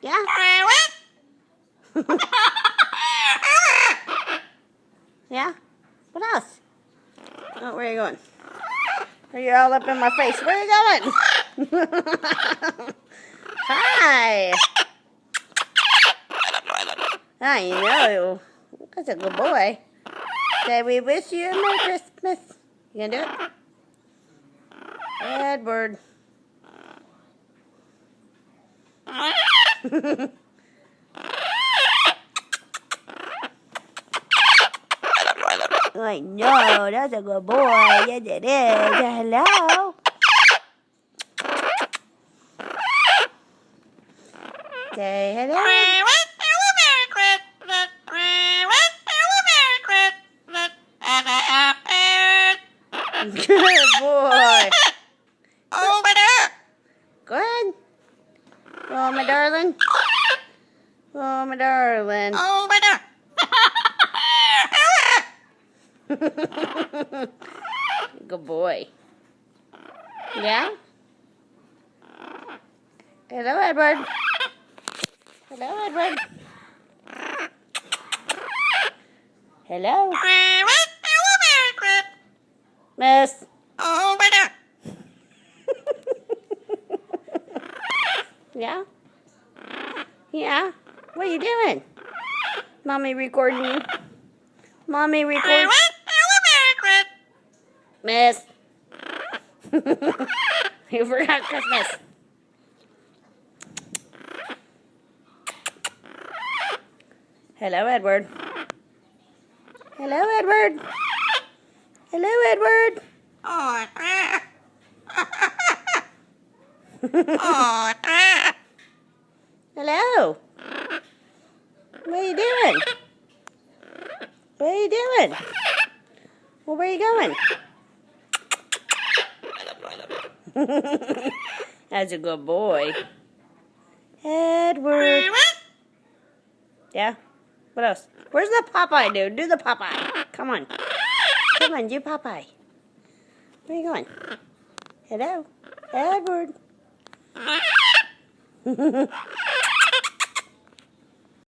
Yeah? Yeah? What else? Oh, where are you going? You're all up in my face. Where are you going? Hi. I know. That's a good boy. Say we wish you a Merry Christmas. You gonna do it? Edward. I know, that's a good boy. Yes, it is. Hello. Say hello. Good boy. Good. Oh, my darling. Oh, my darling. Good boy. Yeah? Hello, Edward. Hello, Edward. Hello. Miss. Yeah? Yeah? What are you doing? Mommy recording you. Mommy recording. Miss. You forgot Christmas. Hello, Edward. Hello, Edward. Hello, Edward. Hello. What are you doing? What are you doing? Well, where are you going? That's a good boy. Edward. Yeah? What else? Where's the Popeye, dude? Do the Popeye. Come on. Come on, do Popeye. Where are you going? Hello? Edward.